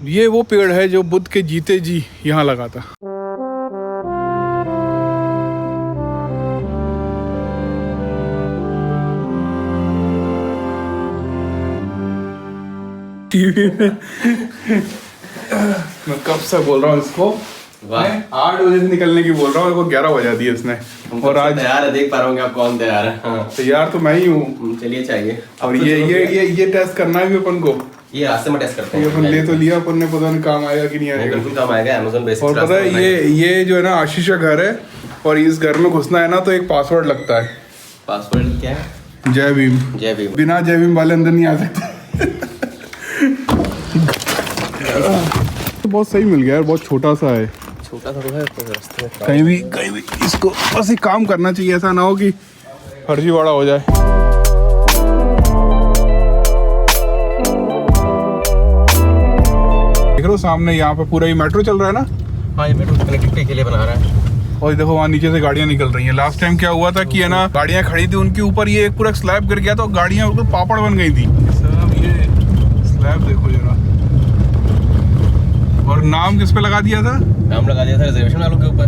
ये वो पेड़ है जो बुद्ध के जीते जी यहाँ लगा था। टीवी में मैं कब से बोल रहा हूँ इसको, 8 बजे से निकलने की बोल रहा हूँ, 11 बजा दिए इसने। और आज तैयार है, देख पा रहा हूँ आप कौन तैयार है। हाँ। तैयार तो मैं ही हूँ। चलिए चाहिए। और ये टेस्ट करना है भी अपन को। ये रास्ते में टेस्ट करते हैं। ये अपन ले तो लिया अपन ने, पता नहीं काम आएगा कि नहीं आएगा। बिल्कुल काम आएगा, अमेज़न बेसिक। और पता है ये जो है ना आशीष का घर है, और इस घर में घुसना है ना तो एक पासवर्ड लगता है। पासवर्ड क्या है? जय भीम। जय भीम। बिना जय भीम वाले अंदर नहीं आ सकते। बहुत सही मिल गया यार, बहुत छोटा सा है। छोटा सा तो है रास्ते में। कहीं भी इसको बस एक काम करना चाहिए, ऐसा ना हो कि फर्जीवाड़ा हो जाए। देख रहे हो सामने यहाँ पे पूरा ये मेट्रो चल रहा है ना। हाँ, ये मेट्रो कनेक्टिविटी के लिए बना रहा है। और देखो वहाँ नीचे से गाड़ियाँ निकल रही हैं। लास्ट टाइम क्या हुआ था कि है ना, गाड़ियाँ खड़ी थी, उनके ऊपर ये एक पूरा स्लैब गिर गया, तो गाड़ियाँ बिल्कुल पापड़ बन गई थी। सब ये स्लैब देखो जरा। और नाम किस पे लगा दिया था? नाम लगा दिया था रिजर्वेशन वालों के ऊपर,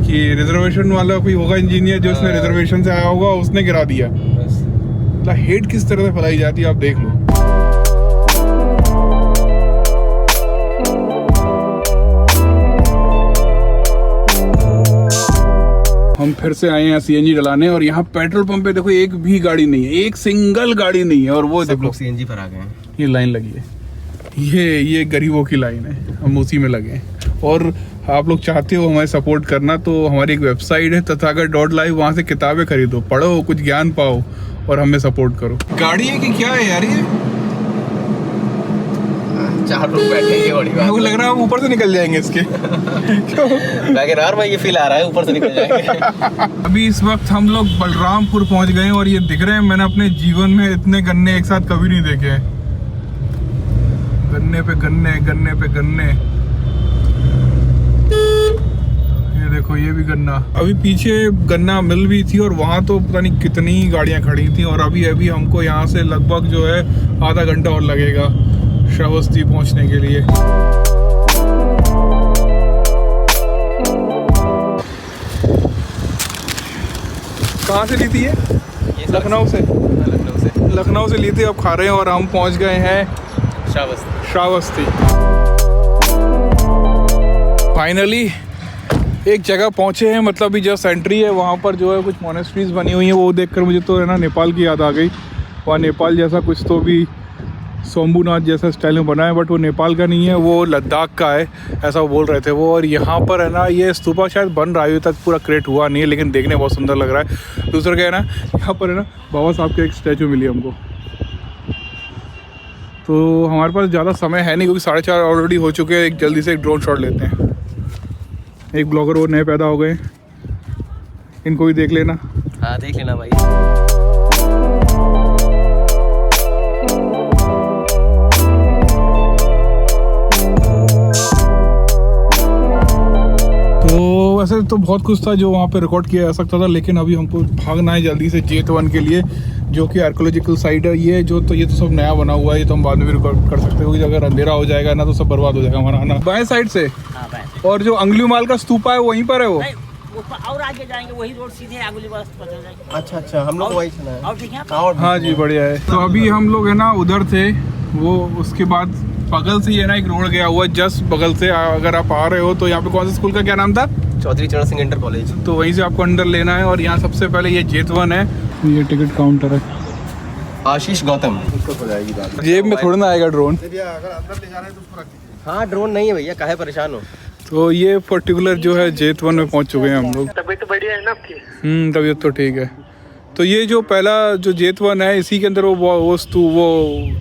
कि रिजर्वेशन वाला कोई होगा इंजीनियर जो उसने रिजर्वेशन से आया होगा, उसने गिरा दिया। मतलब हेट किस तरह से फैलाई जाती है आप देख लो। हम फिर से आए हैं सीएनजी डलाने, और यहाँ पेट्रोल पंप पे देखो एक भी गाड़ी नहीं है, एक सिंगल गाड़ी नहीं है। और वो देखो सीएनजी पर आ गए हैं। ये लाइन लगी है, ये गरीबों की लाइन है, हम उसी में लगे हैं। और आप लोग चाहते हो हमें सपोर्ट करना तो हमारी एक वेबसाइट है तथागत.live, वहाँ से किताबें खरीदो, पढ़ो, कुछ ज्ञान पाओ और हमें सपोर्ट करो। गाड़ी है कि क्या है यार ये? 4 लोग बैठेंगे, बड़ी बात। मुझे लग रहा है हम ऊपर से निकल जाएंगे इसके। वैगनआर में ये फील आ रहा है, ऊपर से निकल जाएंगे। अभी इस वक्त हम लोग बलरामपुर पहुँच गए हैं, और ये दिख रहे हैं, मैंने अपने जीवन में इतने गन्ने एक साथ कभी नहीं देखे हैं। गन्ने पे गन्ने, गन्ने पे गन्ने। ये देखो ये भी गन्ना। अभी पीछे गन्ना मिल भी थी, और वहाँ तो पता नहीं कितनी गाड़ियाँ खड़ी थी। और अभी हमको यहाँ से लगभग जो है आधा घंटा और लगेगा श्रावस्ती पहुँचने के लिए। कहाँ से ली थी ये? लखनऊ से। लखनऊ से ली थी, अब खा रहे हैं। और हम पहुँच गए हैं श्रावस्ती। फाइनली एक जगह पहुंचे हैं, मतलब अभी जस्ट एंट्री है। वहाँ पर जो है कुछ मोनेस्ट्रीज बनी हुई हैं, वो देखकर मुझे तो है ना नेपाल की याद आ गई। वहाँ नेपाल जैसा कुछ तो भी सोमनाथ जैसा स्टाइल में बना है, बट वो नेपाल का नहीं है, वो लद्दाख का है, ऐसा बोल रहे थे वो। और यहाँ पर है ना ये स्तूपा शायद बन रहा है, अभी तक पूरा क्रिएट हुआ नहीं है, लेकिन देखने बहुत सुंदर लग रहा है। दूसरा क्या है ना, यहाँ पर है ना बाबा साहब के एक स्टैचू मिली हमको। तो हमारे पास ज़्यादा समय है नहीं, क्योंकि 4:30 ऑलरेडी हो चुके हैं। एक जल्दी से एक ड्रोन शॉट लेते हैं। एक ब्लॉगर वो नए पैदा हो गए, इनको भी देख लेना। हाँ देख लेना भाई। तो वैसे तो बहुत कुछ था जो वहाँ पे रिकॉर्ड किया जा सकता था, लेकिन अभी हमको भागना है जल्दी से जेत-1 के लिए, जो कि आर्कोलॉजिकल साइट है। ये तो सब नया बना हुआ है, ये तो हम बाद में भी रिकॉर्ड कर सकते हो, क्योंकि अगर अंधेरा हो जाएगा ना तो सब बर्बाद हो जाएगा हमारा आना। बाएं साइड से। हाँ, और जो अंगुलीमाल का स्तूपा है वहीं पर है वो। और आगे जाएंगे वही रोड सीधे अंगुलीमाल पर चल जाएंगे। अच्छा, हम लोग वही सुना है। और ठीक है। हाँ जी, बढ़िया है। तो अभी हम लोग है ना उधर थे, वो उसके बाद बगल से है ना एक रोड गया हुआ है, जस्ट बगल से अगर आप आ रहे हो तो यहाँ पे कौन सा स्कूल का क्या नाम था? चौधरी चरण सिंह इंटर कॉलेज। तो वहीं से आपको अंदर लेना है। और यहाँ सबसे पहले ये जेत-1 है, ये टिकट काउंटर है। आशीष गौतम। जेब में थोड़ा ना आएगा ड्रोन। हाँ ड्रोन नहीं है भैया, काहे परेशान हो। तो ये पर्टिकुलर जो है जेत-1 में पहुंच चुके हैं हम लोग। तबीयत तो बढ़िया है ना आपकी? तबीयत तो ठीक है। तो ये जो पहला जो जेत-1 है, इसी के अंदर वो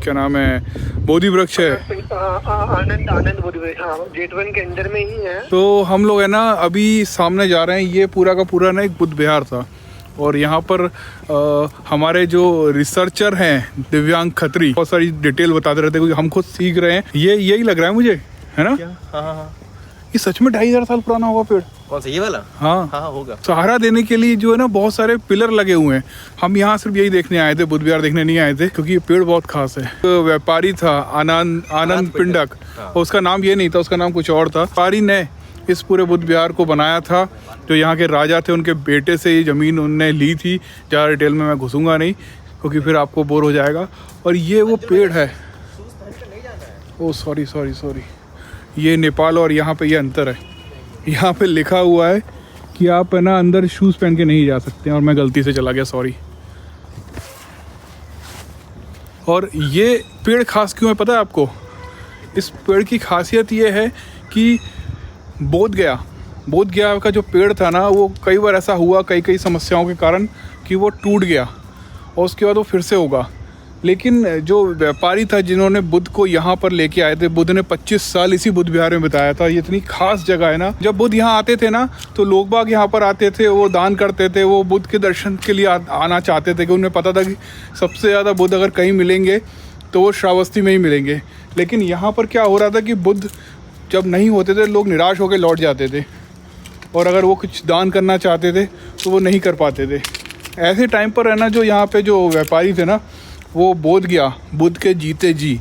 क्या नाम है, बोधि वृक्ष है। आनंद बोधि वृक्ष, हाँ, जेत-1 के अंदर में ही है। तो हम लोग है ना अभी सामने जा रहे हैं। ये पूरा का पूरा ना एक बुद्ध विहार था, और यहाँ पर हमारे जो रिसर्चर हैं दिव्यांग खत्री बहुत सारी डिटेल बताते रहते हैं, क्योंकि हम खुद सीख रहे हैं। ये यही लग रहा है मुझे, है ना? हाँ। ये सच में 2500 साल पुराना होगा पेड़। कौन सा, ये वाला? हाँ हाँ होगा। सहारा देने के लिए जो है ना बहुत सारे पिलर लगे हुए हैं। हम यहाँ सिर्फ यही देखने आए थे, बुद्ध विहार देखने नहीं आए थे, क्योंकि ये पेड़ बहुत खास है। तो व्यापारी था आनंद पिंडक, उसका नाम ये नहीं था, उसका नाम कुछ और था। व्यापारी ने इस पूरे बुद्ध विहार को बनाया था। जो यहाँ के राजा थे उनके बेटे से ये ज़मीन उनने ली थी। ज़्यादा डिटेल में मैं घुसूँगा नहीं क्योंकि फिर आपको बोर हो जाएगा। और ये वो पेड़ है। ओ सॉरी, ये नेपाल और यहाँ पे ये अंतर है। यहाँ पे लिखा हुआ है कि आप है ना अंदर शूज़ पहन के नहीं जा सकते, और मैं गलती से चला गया, सॉरी। और ये पेड़ खास क्यों है पता है आपको? इस पेड़ की खासियत ये है कि बोध गया का जो पेड़ था ना, वो कई बार ऐसा हुआ कई समस्याओं के कारण कि वो टूट गया और उसके बाद वो फिर से होगा। लेकिन जो व्यापारी था जिन्होंने बुद्ध को यहाँ पर लेके आए थे, बुद्ध ने 25 साल इसी बुद्ध विहार में बिताया था। ये इतनी खास जगह है ना, जब बुद्ध यहाँ आते थे ना तो लोग बाग यहाँ पर आते थे, वो दान करते थे, वो बुद्ध के दर्शन के लिए आना चाहते थे, कि उन्हें पता था कि सबसे ज़्यादा बुद्ध अगर कहीं मिलेंगे तो वो श्रावस्ती में ही मिलेंगे। लेकिन यहाँ पर क्या हो रहा था कि बुद्ध जब नहीं होते थे लोग निराश होकर लौट जाते थे, और अगर वो कुछ दान करना चाहते थे तो वो नहीं कर पाते थे। ऐसे टाइम पर है ना जो यहाँ पे जो व्यापारी थे ना, वो बोध गया बुद्ध के जीते जी,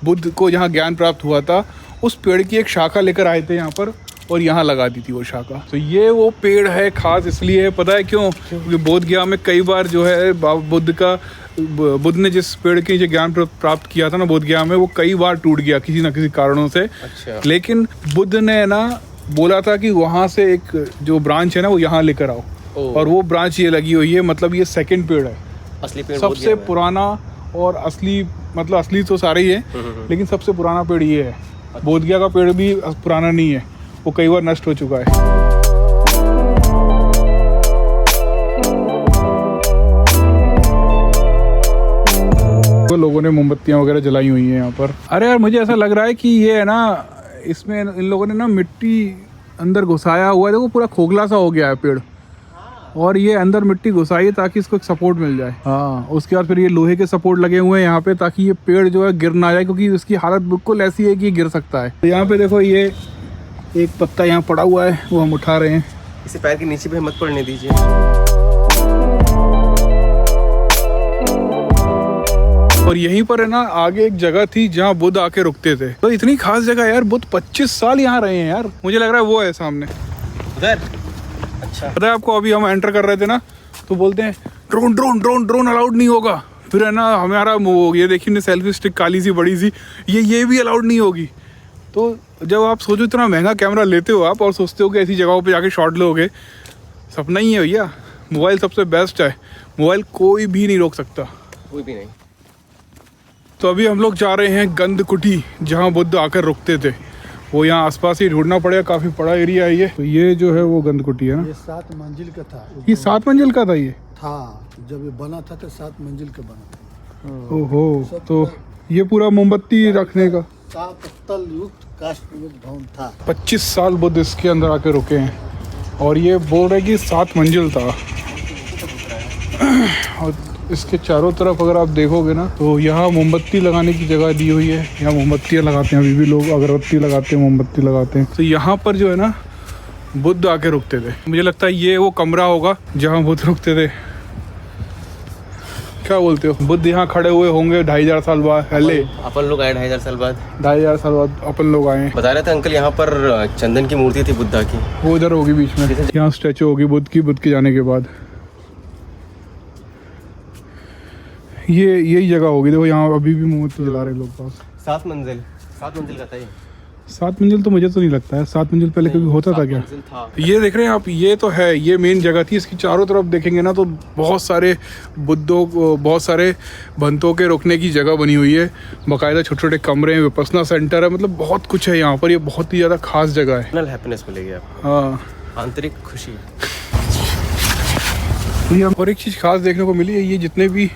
बुद्ध को जहाँ ज्ञान प्राप्त हुआ था, उस पेड़ की एक शाखा लेकर आए थे यहाँ पर और यहाँ लगा दी थी वो शाखा। तो ये वो पेड़ है, खास इसलिए है, पता है क्यों? क्योंकि बोध गया में कई बार जो है बुद्ध ने जिस पेड़ के नीचे ज्ञान प्राप्त किया था ना बोध गया में, वो कई बार टूट गया किसी न किसी कारणों से। अच्छा। लेकिन बुद्ध ने ना बोला था कि वहाँ से एक जो ब्रांच है ना वो यहाँ लेकर आओ, और वो ब्रांच ये लगी हुई है। मतलब ये सेकंड पेड़ है, असली पेड़ सबसे पुराना और असली, मतलब असली तो सारे ही है, लेकिन सबसे पुराना पेड़ ये है। बोध गया का पेड़ भी पुराना नहीं है, वो कई बार नष्ट हो चुका है। तो लोगों ने मोमबत्तियां वगैरह जलाई हुई हैं यहाँ पर। अरे यार मुझे ऐसा लग रहा है कि ये है ना, इसमें इन लोगों ने ना मिट्टी अंदर घुसाया हुआ है। देखो पूरा खोखला सा हो गया है पेड़, और ये अंदर मिट्टी घुसाई है ताकि इसको एक सपोर्ट मिल जाए। हाँ, उसके बाद फिर ये लोहे के सपोर्ट लगे हुए हैं यहाँ पे ताकि ये पेड़ जो है गिर ना जाए, क्योंकि उसकी हालत बिल्कुल ऐसी है कि ये गिर सकता है। तो यहाँ पे देखो ये एक पत्ता यहाँ पड़ा हुआ है, वो हम उठा रहे हैं। इसे पैर के नीचे भी मत पड़ने दीजिए। और यहीं पर है ना आगे एक जगह थी जहाँ बुद्ध आके रुकते थे। तो इतनी खास जगह यार, बुद्ध 25 साल यहाँ रहे हैं यार। मुझे लग रहा है वो है सामने उधर। अच्छा, पता है आपको, अभी हम एंटर कर रहे थे ना तो बोलते हैं drone drone drone drone allowed नहीं होगा। फिर है ना हमारा ये देखिए सेल्फी स्टिक काली सी बड़ी सी, ये भी अलाउड नहीं होगी। तो जब आप सोचो इतना महंगा कैमरा लेते हो आप और सोचते हो कि ऐसी जगहों पे जाके शॉट लोगे, सपना ही है भैया। मोबाइल सबसे बेस्ट है, मोबाइल कोई भी नहीं रोक सकता, कोई भी नहीं। तो अभी हम लोग जा रहे हैं गंध कुटी, जहाँ बुद्ध आकर रुकते थे। वो यहाँ आसपास ही ढूंढना पड़ेगा, काफ़ी बड़ा एरिया है ये। तो ये जो है वो गंध कुटी है ना, ये 7 मंजिल का था। ये 7 मंजिल का था ये? था, जब ये बना था तो 7 मंजिल का बना था। ओहो, तो ये पूरा मोमबत्ती रखने का 7 तल युक्त काष्ठ भवन था। 25 साल बुद्ध इसके अंदर आके रुके हैं, और ये बोल रहे कि 7 मंजिल था। और इसके चारों तरफ अगर आप देखोगे ना तो यहाँ मोमबत्ती लगाने की जगह दी हुई है। यहाँ मोमबत्तियाँ लगाते हैं, अभी भी लोग अगरबत्ती लगाते हैं, मोमबत्ती लगाते हैं। तो यहाँ पर जो है ना बुद्ध आके रुकते थे। मुझे लगता है ये वो कमरा होगा जहाँ बुद्ध रुकते थे। क्या बोलते हो? बुद्ध यहाँ खड़े हुए होंगे 2500 साल बाद। पहले अपन लोग आए 2500 साल बाद। 2500 साल बाद अपन लोग आए। बता रहे थे अंकल, यहाँ पर चंदन की मूर्ति थी बुद्धा की, वो उधर होगी बीच में। यहाँ स्टैचू होगी बुद्ध की, बुद्ध के जाने के बाद। ये यही जगह होगी। देखो यहाँ अभी भी मोमबत्ती जला रहे लोग पास। 7 मंजिल का था ये। 7 मंजिल तो मुझे तो नहीं लगता है। 7 मंजिल पहले कभी होता था क्या? था। ये देख रहे हैं आप, ये तो है, ये मेन जगह थी। इसकी चारों तरफ देखेंगे ना तो बहुत सारे बहुत सारे भंतों के रुकने की जगह बनी हुई है। बाकायदा छोटे छोटे कमरे हैं, विपस्सना सेंटर है, मतलब बहुत कुछ है यहाँ पर। ये बहुत ही ज़्यादा खास जगह है। हैप्पीनेस मिलेगी आपको, हाँ, आंतरिक खुशी। और एक चीज़ खास देखने को मिली है, ये जितने भी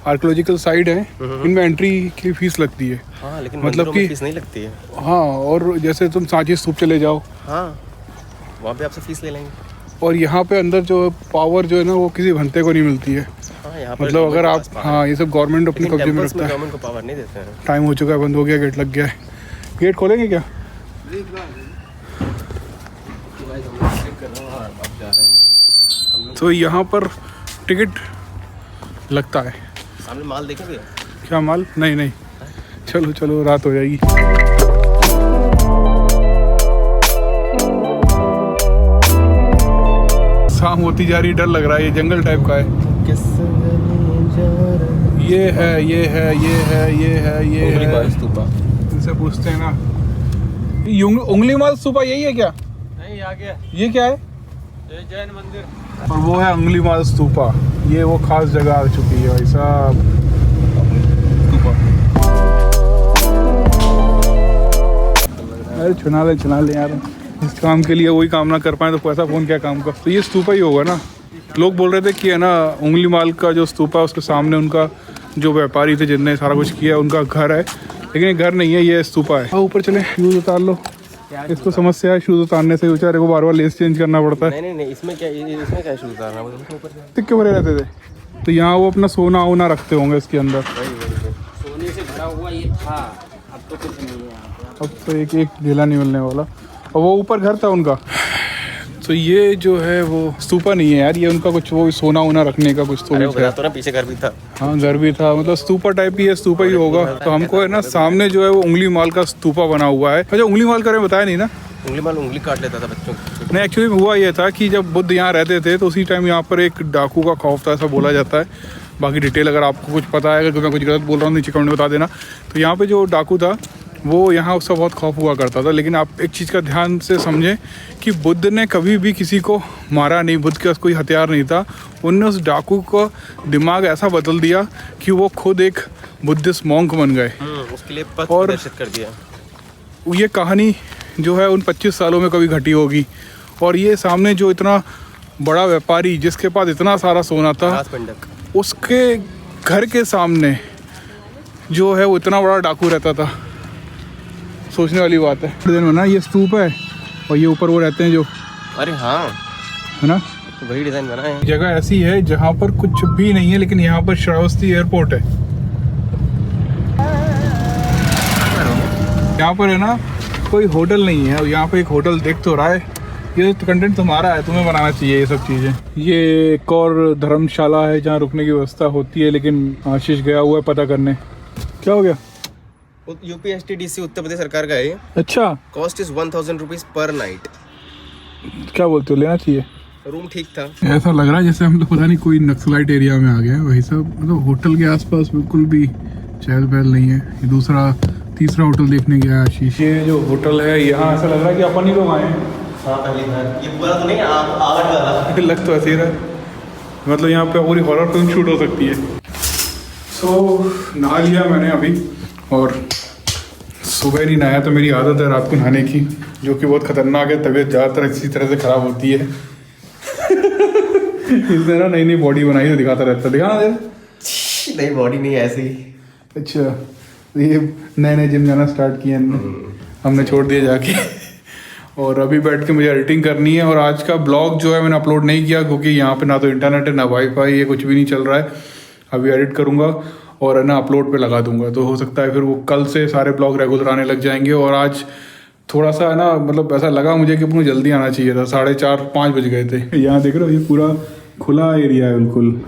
आर्कियोलॉजिकल साइट है इनमें एंट्री की फीस लगती है। हाँ, लेकिन मतलब कि फीस नहीं लगती है। हाँ, और जैसे तुम सांची स्तूप चले जाओ, हाँ, वहाँ पे आपसे फीस ले लेंगे। और यहाँ पे अंदर जो पावर जो है ना वो किसी भंते को नहीं मिलती है। हाँ, यहाँ पर मतलब अगर आप, हाँ, ये सब गवर्नमेंट अपने कब्जे में रखता है। गवर्नमेंट को पावर नहीं देते हैं। टाइम हो चुका है, बंद हो गया, गेट लग गया है। गेट खोलेंगे क्या? गाइस हम लोग चेक कर रहे हैं और अब जा रहे हैं। तो यहाँ पर टिकट लगता है। सामने माल देखेंगे? क्या माल? नहीं नहीं, चलो चलो, रात हो जाएगी। शाम होती जा रही, डर लग रहा है, ये जंगल टाइप का है। ये है, ये है, ये है, ये है, ये है। इनसे पूछते हैं ना, उंगली माल स्तूपा यही है क्या? नहीं, आगे ये क्या है? ये जैन मंदिर। और वो है उंगली माल स्तूपा। ये वो खास जगह आ चुकी है भाई साहब। अरे चुना ले यार, इस काम के लिए वही काम ना कर पाए तो पैसा कौन क्या काम का। तो ये स्तूपा ही होगा ना। लोग बोल रहे थे कि है ना, उंगली माल का जो स्तूपा है उसके सामने उनका जो व्यापारी थे जिनने सारा कुछ किया उनका घर है, लेकिन ये घर नहीं है, ये स्तूपा है। हाँ, ऊपर चले, शूज उतार लो। इसको समस्या है, शूज उतारने से बेचारे को बार बार लेस चेंज करना पड़ता है। नहीं, इसमें क्या शूज उतारना है? ऊपर टिक्के भरे रहते थे, तो यहाँ वो अपना सोना वोना रखते होंगे इसके अंदर। सोने से भरा हुआ ये था, अब तो कुछ नहीं है यहाँ पे। अब तो एक ढीला नहीं मिलने वाला। और वो ऊपर घर था उनका। तो ये जो है वो स्तूपा नहीं है यार, ये उनका कुछ वो सोना वोना रखने का कुछ तो अरे भी वो है। तो ना पीछे घर भी था। हाँ, घर भी था, मतलब स्तूपा टाइप ही है, स्तूपा ही होगा। तो हमको है ना सामने जो है वो उंगली माल का स्तूपा बना हुआ है। अच्छा, उंगली माल का बताया नहीं ना? उंगली काट लेता था बच्चों को। नहीं, एक्चुअली हुआ ये था कि जब बुद्ध यहाँ रहते थे तो उसी टाइम यहाँ पर एक डाकू का खौफ था, ऐसा बोला जाता है। बाकी डिटेल अगर आपको कुछ पता है, अगर मैं कुछ गलत बोल रहा हूँ नीचे कमेंट में बता देना। तो यहाँ पे जो डाकू था वो यहाँ उसका बहुत खौफ हुआ करता था। लेकिन आप एक चीज़ का ध्यान से समझें कि बुद्ध ने कभी भी किसी को मारा नहीं, बुद्ध के पास कोई हथियार नहीं था। उनने उस डाकू का दिमाग ऐसा बदल दिया कि वो खुद एक बुद्धिस्ट मॉन्क बन गए। उसके लिए पथ और प्रदर्शित कर दिया। ये कहानी जो है उन 25 सालों में कभी घटी होगी। और ये सामने जो इतना बड़ा व्यापारी जिसके पास इतना सारा सोना था, उसके घर के सामने जो है वो इतना बड़ा डाकू रहता था। सोचने वाली बात है ना। ये स्तूप है और ये ऊपर वो रहते हैं जो, अरे हाँ, है ना, वही डिजाइन बना है। जगह ऐसी है जहाँ पर कुछ भी नहीं है, लेकिन यहाँ पर श्रावस्ती एयरपोर्ट है। यहाँ पर है ना कोई होटल नहीं है। यहाँ पे एक होटल देख तो रहा है। ये कंटेंट तुम्हारा है, तुम्हें बनाना चाहिए ये सब चीज़ें। ये एक और धर्मशाला है जहाँ रुकने की व्यवस्था होती है, लेकिन आशीष गया हुआ है पता करने। क्या हो गया? UPSTDC उत्तर प्रदेश सरकार का है। अच्छा, cost is 1000 rupees per night. क्या बोलते हो, लेना चाहिए? रूम ठीक था। ऐसा लग रहा है जैसे हम लोग पता नहीं कोई नक्सलाइट एरिया में आ गए हैं। वही सब, मतलब होटल के आसपास बिल्कुल भी चहल पहल नहीं है। ये दूसरा तीसरा होटल देखने गया आशीष। ये जो होटल है यहाँ ऐसा लग रहा है कि अपन ही लोग आए हैं। हाँ, पहली बार। ये पूरा तो नहीं, आवाज वाला लग तो ऐसे ही रहा है, मतलब यहाँ पे पूरी हॉरर फिल्म शूट हो सकती है। नहा लिया मैंने अभी, और सुबह नहीं नहाया तो मेरी आदत है रात को नहाने की, जो कि बहुत खतरनाक है। तबीयत ज़्यादातर इसी तरह से ख़राब होती है। इसने ना नई बॉडी बनाई तो दिखाता रहता है। दिखाना दे। नहीं, बॉडी नहीं ऐसी। अच्छा, ये नए जिम जाना स्टार्ट किया हमने छोड़ दिया जाके। और अभी बैठ के मुझे एडिटिंग करनी है। और आज का ब्लॉग जो है मैंने अपलोड नहीं किया क्योंकि यहाँ पे ना तो इंटरनेट है, ना वाईफाई, ये कुछ भी नहीं चल रहा है। अभी एडिट करूँगा और है ना अपलोड पे लगा दूंगा, तो हो सकता है फिर वो कल से सारे ब्लॉग रेगुलर आने लग जाएंगे। और आज थोड़ा सा है ना, मतलब ऐसा लगा मुझे कि मुझे जल्दी आना चाहिए था। 4:30-5 बज गए थे। यहाँ देख रहे हो, ये पूरा खुला एरिया है बिल्कुल।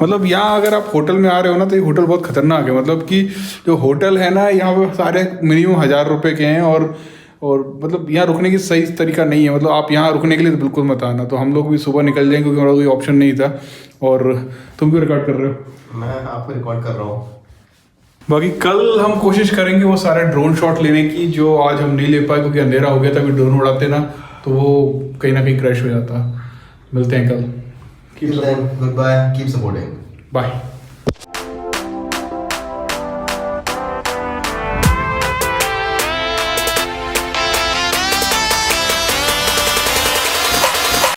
मतलब यहाँ अगर आप होटल में आ रहे हो ना तो ये होटल बहुत खतरनाक है। मतलब कि जो होटल है ना यहाँ पे सारे मिनिमम 1000 रुपये के हैं। और मतलब यहाँ रुकने की सही तरीका नहीं है। मतलब आप यहाँ रुकने के लिए तो बिल्कुल मत आना। तो हम लोग भी सुबह निकल जाएंगे क्योंकि हमारा कोई ऑप्शन नहीं था। और तुम क्यों रिकॉर्ड कर रहे हो? मैं आपको रिकॉर्ड कर रहा हूँ। बाकी कल हम कोशिश करेंगे वो सारे ड्रोन शॉट लेने की जो आज हम नहीं ले पाए क्योंकि अंधेरा हो गया था। अभी ड्रोन उड़ाते ना तो वो कहीं ना कहीं क्रैश हो जाता। मिलते हैं कल। Good bye, keep supporting. Bye.